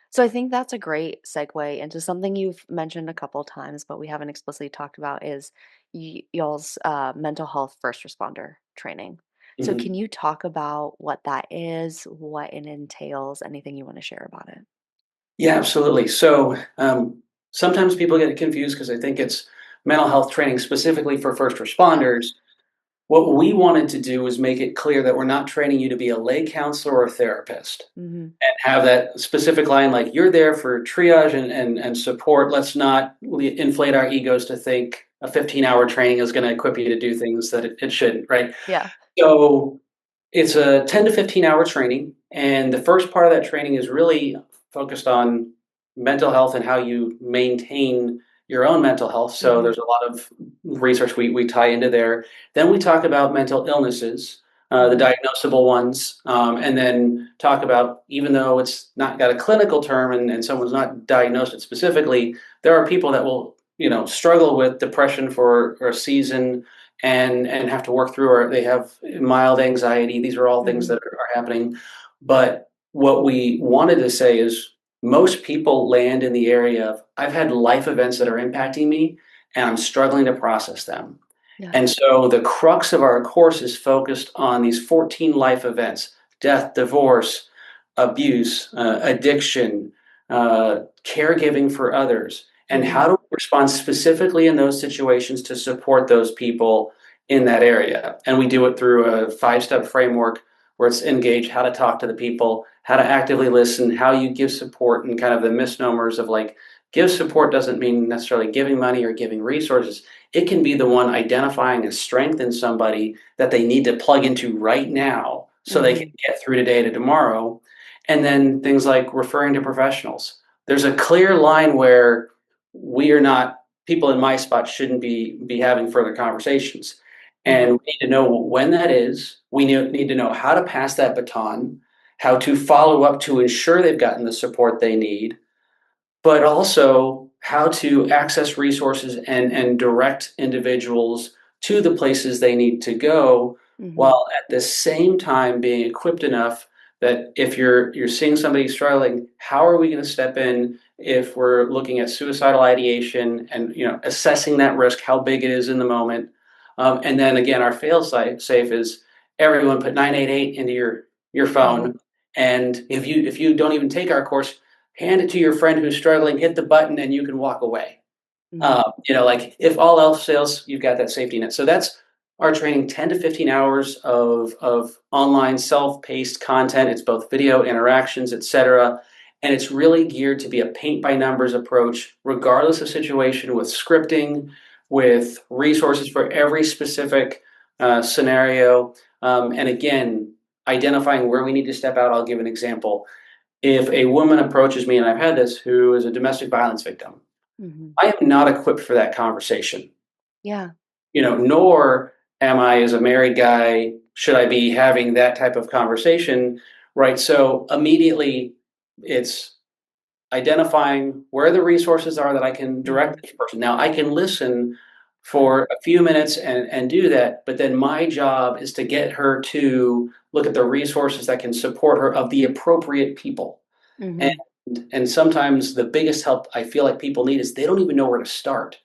So I think that's a great segue into something you've mentioned a couple times, but we haven't explicitly talked about is y'all's mental health first responder training. So can Mhm. you talk about what that is, what it entails, anything you want to share about it? Yeah, absolutely. So sometimes people get confused because they think it's mental health training specifically for first responders. What we wanted to do was make it clear that we're not training you to be a lay counselor or a therapist Mm-hmm. and have that specific line like, you're there for triage and support. Let's not inflate our egos to think a 15-hour training is going to equip you to do things that it shouldn't, right? Yeah. So it's a 10 to 15-hour training, and the first part of that training is really focused on mental health and how you maintain your own mental health. So Mm-hmm. there's a lot of research we tie into there. Then we talk about mental illnesses, the Mm-hmm. diagnosable ones, and then talk about, even though it's not got a clinical term and someone's not diagnosed it specifically, there are people that will struggle with depression for a season and have to work through, or they have mild anxiety. These are all things Mm-hmm. that are happening. But what we wanted to say is most people land in the area of, I've had life events that are impacting me and I'm struggling to process them. Yeah. And so the crux of our course is focused on these 14 life events: death, divorce, abuse, addiction, caregiving for others, and Mm-hmm. how to respond specifically in those situations to support those people in that area. And we do it through a 5-step framework where it's engage, how to talk to the people, how to actively listen, how you give support, and kind of the misnomers of like, give support doesn't mean necessarily giving money or giving resources. It can be the one identifying a strength in somebody that they need to plug into right now so they can Mm-hmm. get through today to tomorrow. And then things like referring to professionals. There's a clear line where we are not, people in my spot shouldn't be having further conversations. Mm-hmm. And we need to know when that is. We need to know how to pass that baton, how to follow up to ensure they've gotten the support they need, but also how to access resources and direct individuals to the places they need to go, Mm-hmm. while at the same time being equipped enough that if you're seeing somebody struggling, how are we going to step in if we're looking at suicidal ideation and assessing that risk, how big it is in the moment. And then again, our fail safe is everyone put 988 into your Mm-hmm. phone. And if you don't even take our course, hand it to your friend who's struggling, hit the button, and you can walk away. Mm-hmm. Like if all else fails, you've got that safety net. So that's our training: 10 to 15 hours of online self-paced content. It's both video interactions, etc. And it's really geared to be a paint by numbers approach, regardless of situation, with scripting, with resources for every specific scenario. And again, identifying where we need to step out. I'll give an example. If a woman approaches me, and I've had this, who is a domestic violence victim, Mm-hmm. I am not equipped for that conversation. Yeah. Nor am I, as a married guy, should I be having that type of conversation, right? So immediately it's identifying where the resources are that I can Mm-hmm. direct this person. Now I can listen for a few minutes and do that, but then my job is to get her to look at the resources that can support her of the appropriate people. And Mm-hmm. and sometimes the biggest help I feel like people need is they don't even know where to start.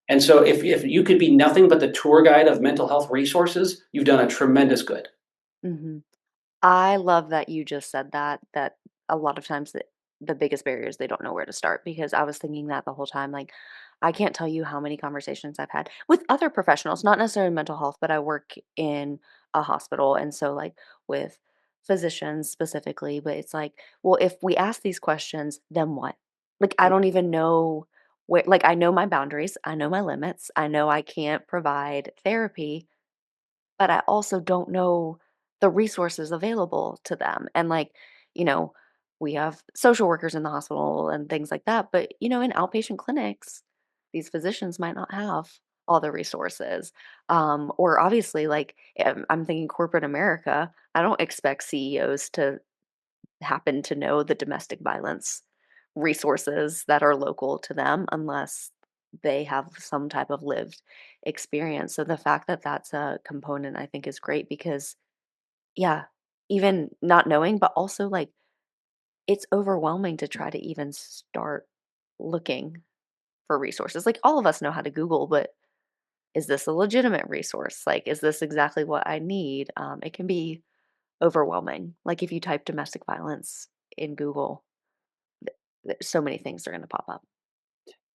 And so if you could be nothing but the tour guide of mental health resources, you've done a tremendous good. Mm-hmm. I love that you just said that a lot of times the biggest barrier is they don't know where to start because I was thinking that the whole time. Like, I can't tell you how many conversations I've had with other professionals, not necessarily mental health, but I work in a hospital. And so, like, with physicians specifically, but it's like, well, if we ask these questions, then what? Like, I don't even know where, like, I know my boundaries, I know my limits, I know I can't provide therapy, but I also don't know the resources available to them. And like, you know, we have social workers in the hospital and things like that, but in outpatient clinics, these physicians might not have all the resources. Or obviously, like I'm thinking corporate America, I don't expect CEOs to happen to know the domestic violence resources that are local to them unless they have some type of lived experience. So the fact that that's a component I think is great because, yeah, even not knowing, but also like it's overwhelming to try to even start looking for resources. Like all of us know how to Google, but is this a legitimate resource? Like, is this exactly what I need? It can be overwhelming. Like if you type domestic violence in Google, so many things are going to pop up.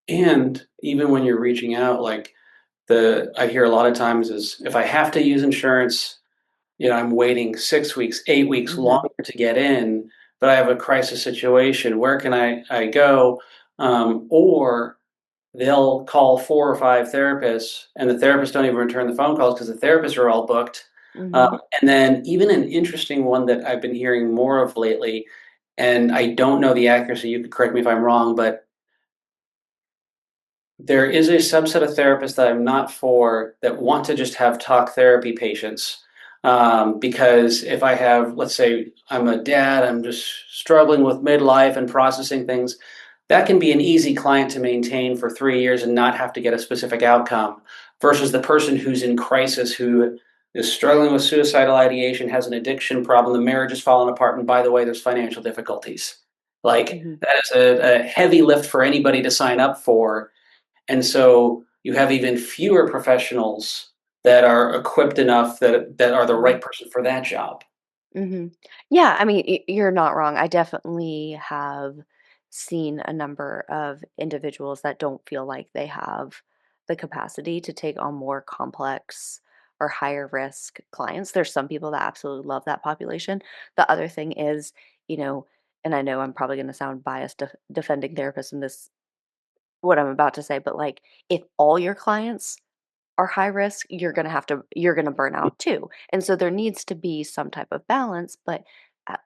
And even when you're reaching out, like I hear a lot of times is if I have to use insurance, I'm waiting 6 weeks, 8 weeks Mhm. longer to get in, but I have a crisis situation. Where can I go? Or they'll call 4 or 5 therapists, and the therapists don't even return the phone calls because the therapists are all booked. Mhm. And then even an interesting one that I've been hearing more of lately, and I don't know the accuracy, you could correct me if I'm wrong, but there is a subset of therapists that I'm not for that want to just have talk therapy patients. Because if I have, let's say, I'm a dad, I'm just struggling with midlife and processing things, that can be an easy client to maintain for 3 years and not have to get a specific outcome versus the person who's in crisis, who is struggling with suicidal ideation, has an addiction problem, the marriage is falling apart, and by the way, there's financial difficulties. Like, Mhm. that is a heavy lift for anybody to sign up for, and so you have even fewer professionals that are equipped enough that are the Mhm. right person for that job. Mhm. Yeah, I mean, you're not wrong. I definitely have seen a number of individuals that don't feel like they have the capacity to take on more complex or higher risk clients. There's some people that absolutely love that population. The other thing is, you know, and I know I'm probably going to sound biased defending therapists in this what I'm about to say, but like if all your clients are high risk, you're gonna burn out too. And so there needs to be some type of balance, but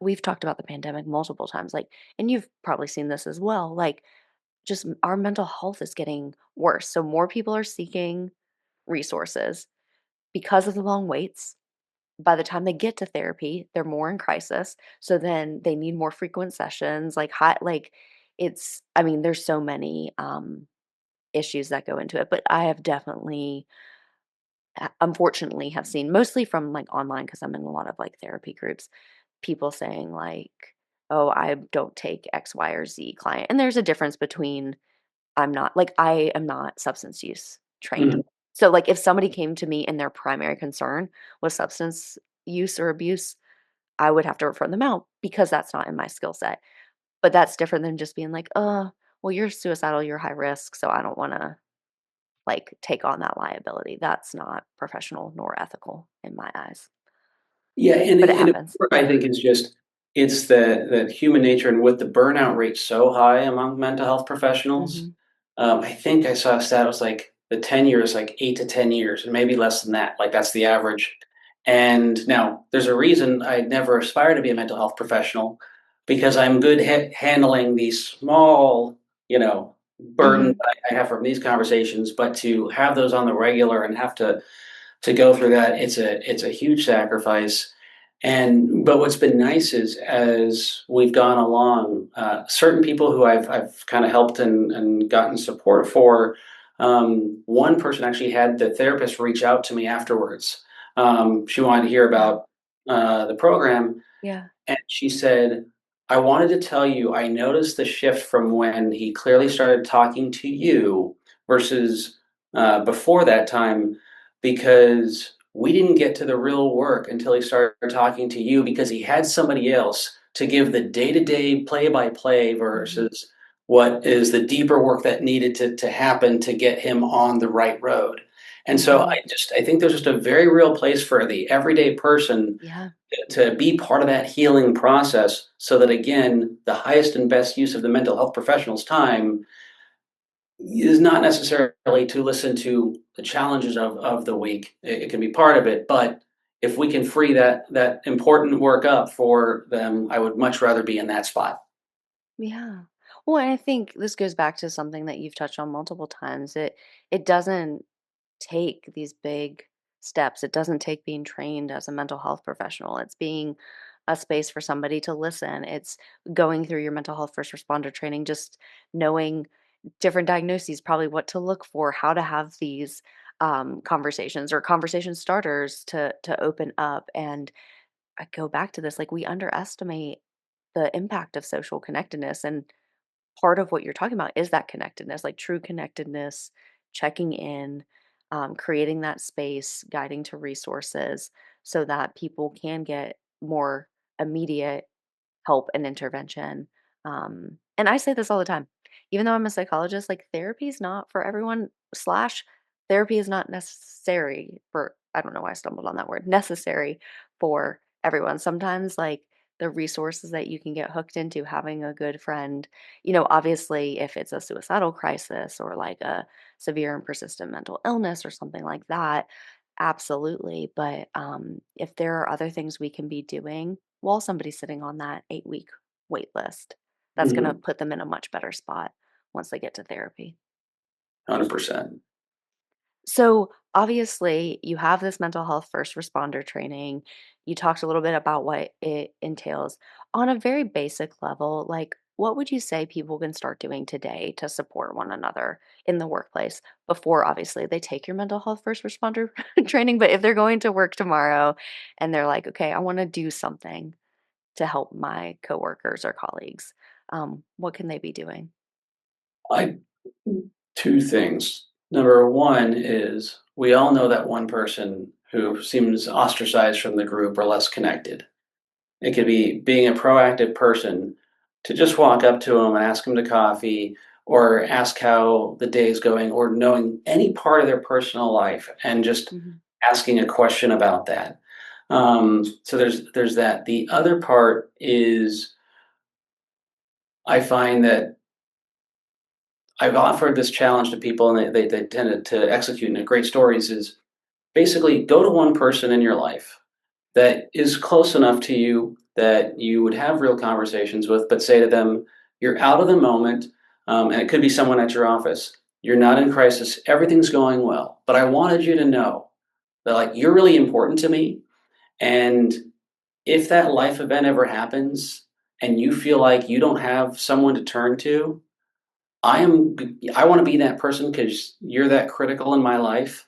we've talked about the pandemic multiple times, like, and you've probably seen this as well, like just our mental health is getting worse. So more people are seeking resources because of the long waits. By the time they get to therapy, they're more in crisis. So then they need more frequent sessions, like high, like it's, I mean, there's so many issues that go into it, but I have definitely unfortunately have seen mostly from like online because I'm in a lot of like therapy groups, people saying like, "Oh, I don't take X, Y, or Z client." And there's a difference between I am not substance use trained. Mhm. So like if somebody came to me and their primary concern was substance use or abuse, I would have to refer them out because that's not in my skill set. But that's different than just being like, well, you're suicidal, you're high risk, so I don't want to like take on that liability. That's not professional nor ethical in my eyes. Yeah, and But it and happens. I think it's just it's the human nature, and with the burnout rate so high among mental health professionals, Mhm. I think I saw a stat, it was like the tenure is like 8 to 10 years, and maybe less than that, like, that's the average. And now there's a reason I never aspire to be a mental health professional, because I'm good handling these small, burdens Mhm. that I have from these conversations, but to have those on the regular and have to go through that, it's a huge sacrifice. And but what's been nice is as we've gone along, certain people who I've kind of helped and gotten support for. One person actually had the therapist reach out to me afterwards. She wanted to hear Wow. about the program, Yeah. and she said, "I wanted to tell you, I noticed the shift from when he clearly started talking to you versus before that time, because we didn't get to the real work until he started talking to you because he had somebody else to give the day to day, play by play Mhm. versus what is the deeper work that needed to happen to get him on the right road." And so Mhm. I think there's just a very real place for the everyday person Yeah. to be part of that healing process so that, again, the highest and best use of the mental health professional's time is not necessarily to listen to the challenges of the week. It can be part of it, but if we can free that important work up for them, I would much rather be in that spot. Yeah. Well, and I think this goes back to something that you've touched on multiple times. It doesn't take these big steps. It doesn't take being trained as a mental health professional. It's being a space for somebody to listen. It's going through your mental health first responder training, just knowing different diagnoses, probably what to look for, how to have these conversations or conversation starters to open up. And I go back to this, like we underestimate the impact of social connectedness. And part of what you're talking about is that connectedness, like true connectedness, checking in, creating that space, guiding to resources so that people can get more immediate help and intervention. And I say this all the time. Even though I'm a psychologist, like therapy is not for everyone, slash, therapy is not necessary for, I don't know why I stumbled on that word, necessary for everyone. Sometimes, like, the resources that you can get hooked into, having a good friend, obviously, if it's a suicidal crisis or like a severe and persistent mental illness or something like that, absolutely. But if there are other things we can be doing while somebody's sitting on that 8-week wait list, that's going to Mhm. put them in a much better spot once they get to therapy. 100%. So, obviously, you have this mental health first responder training. You talked a little bit about what it entails. On a very basic level, like what would you say people can start doing today to support one another in the workplace before obviously they take your mental health first responder training? But if they're going to work tomorrow and they're like, okay, I want to do something to help my coworkers or colleagues, what can they be doing? I Two things. Number one is we all know that one person who seems ostracized from the group or less connected. It could be being a proactive person to just walk up to them and ask them to coffee or ask how the day is going or knowing any part of their personal life and just Hmm. asking a question about that. So there's that. The other part is I find that I've offered this challenge to people and they tend to execute in great stories is basically go to one person in your life that is close enough to you that you would have real conversations with, but say to them, you're out of the moment, and it could be someone at your office. You're not in crisis. Everything's going well. But I wanted you to know that like you're really important to me. And if that life event ever happens and you feel like you don't have someone to turn to, I want to be that person because you're that critical in my life.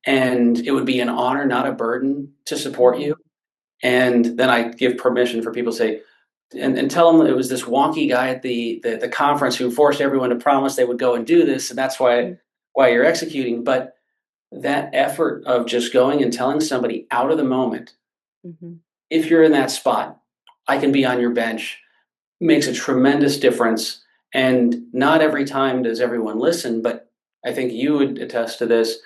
And it would be an honor, not a burden, to support Hmm. you. And then I give permission for people to say, and tell them it was this wonky guy at the conference who forced everyone to promise they would go and do this, and that's why you're executing. But that effort of just going and telling somebody out of the moment, Hmm. if you're in that spot, I can be on your bench, makes a tremendous difference. And not every time does everyone listen, but I think you would attest to this.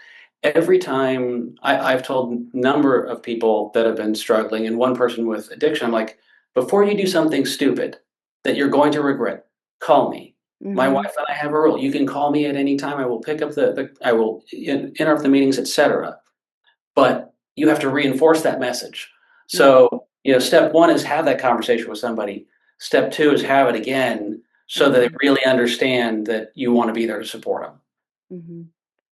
Every time I've told a number of people that have been struggling, and one person with addiction, I'm like, before you do something stupid that you're going to regret, call me. My Hmm. wife and I have a rule. You can call me at any time. I will pick up I will interrupt the meetings, etc. But you have to reinforce that message. Yeah. So, step one is have that conversation with somebody. Step two is have it again so that they Hmm. really understand that you want to be there to support them. Hmm.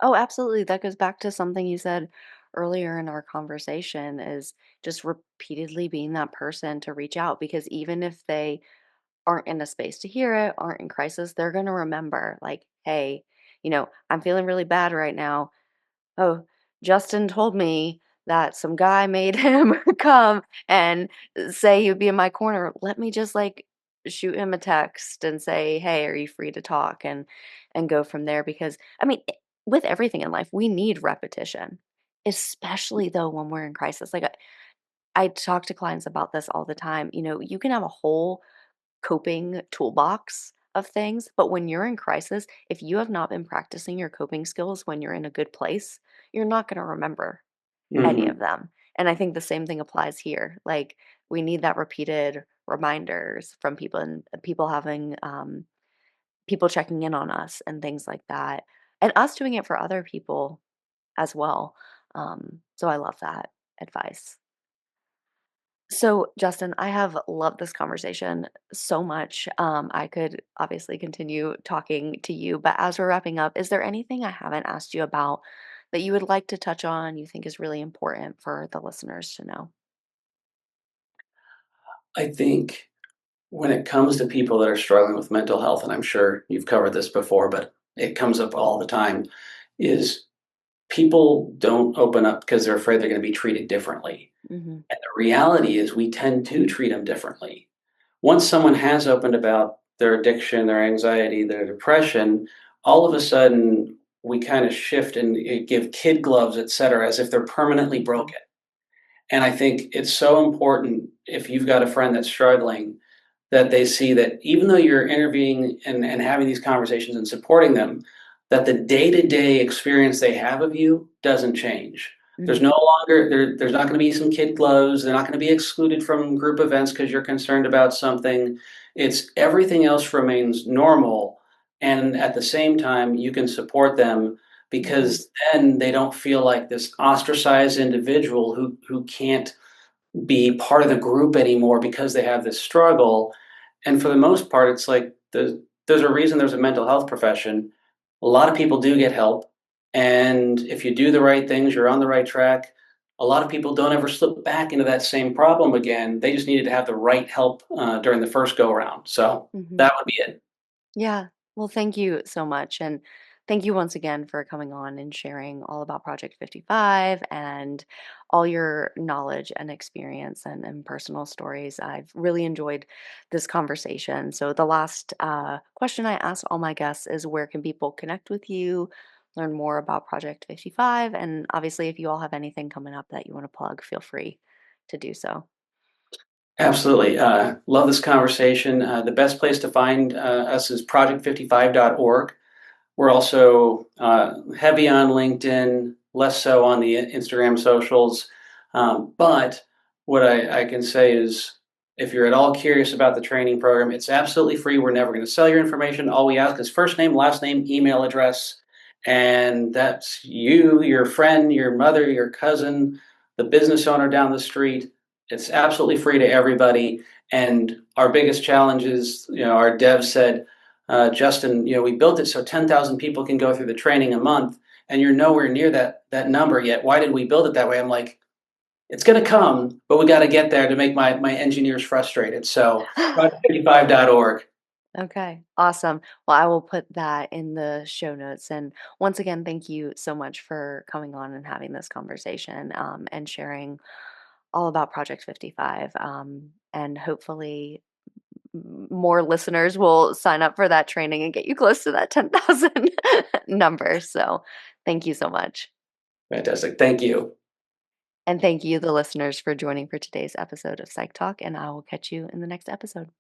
Oh, absolutely. That goes back to something you said earlier in our conversation is just repeatedly being that person to reach out because even if they aren't in a space to hear it, aren't in crisis, they're going to remember, like, hey, I'm feeling really bad right now. Oh, Justin told me that some guy made him come and say he would be in my corner. Let me just like shoot him a text and say, "Hey, are you free to talk?" and go from there because I mean, with everything in life, we need repetition. Especially though when we're in crisis. Like I talk to clients about this all the time. You can have a whole coping toolbox of things. But when you're in crisis, if you have not been practicing your coping skills when you're in a good place, you're not going to remember any Hmm. of them. And I think the same thing applies here. Like we need that repeated reminders from people and people having people checking in on us and things like that. And us doing it for other people as well. So I love that advice. So, Justin, I have loved this conversation so much. I could obviously continue talking to you, but as we're wrapping up, is there anything I haven't asked you about that you would like to touch on, you think is really important for the listeners to know? I think when it comes to people that are struggling with mental health, and I'm sure you've covered this before, but it comes up all the time, is people don't open up because they're afraid they're going to be treated differently. Hmm. And the reality is we tend to treat them differently. Once someone has opened about their addiction, their anxiety, their depression, all of a sudden we kind of shift and give kid gloves, et cetera, as if they're permanently broken. And I think it's so important if you've got a friend that's struggling that they see that even though you're interviewing and having these conversations and supporting them, that the day-to-day experience they have of you doesn't change. There's no longer there's not going to be some kid gloves. They're not going to be excluded from group events because you're concerned about something. It's everything else remains normal, and at the same time, you can support them Hmm. because then they don't feel like this ostracized individual who can't be part of the group anymore because they have this struggle. And for the most part, it's like there's a reason there's a mental health profession. A lot of people do get help. And if you do the right things, you're on the right track. A lot of people don't ever slip back into that same problem again. They just needed to have the right help during the first go around. So Hmm. that would be it. Yeah. Well, thank you so much. And thank you once again for coming on and sharing all about Project 55 and all your knowledge and experience and personal stories. I've really enjoyed this conversation. So, the last question I ask all my guests is, where can people connect with you, learn more about Project 55? And obviously, if you all have anything coming up that you want to plug, feel free to do so. Absolutely. Love this conversation. The best place to find us is project55.org. We're also heavy on LinkedIn, less so on the Instagram socials. But what I can say is if you're at all curious about the training program, it's absolutely free. We're never going to sell your information. All we ask is first name, last name, email address. And that's you, your friend, your mother, your cousin, the business owner down the street. It's absolutely free to everybody. And our biggest challenge is, our dev said, Justin, we built it so 10,000 people can go through the training a month, and you're nowhere near that number yet. Why did we build it that way? I'm like, it's going to come, but we got to get there to make my engineers frustrated. So project55.org. Okay, awesome. Well, I will put that in the show notes. And once again, thank you so much for coming on and having this conversation and sharing all about Project 55. And hopefully, more listeners will sign up for that training and get you close to that 10,000 number. So, thank you so much. Fantastic. Thank you. And thank you, the listeners, for joining for today's episode of Psych Talk. And I will catch you in the next episode.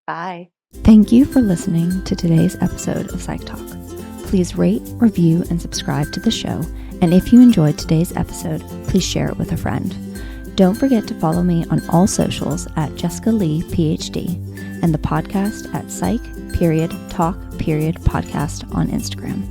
Bye. Thank you for listening to today's episode of Psych Talk. Please rate, review, and subscribe to the show. And if you enjoyed today's episode, please share it with a friend. Don't forget to follow me on all socials at Jessica Lee, PhD, and the podcast at Psych Talk Podcast on Instagram.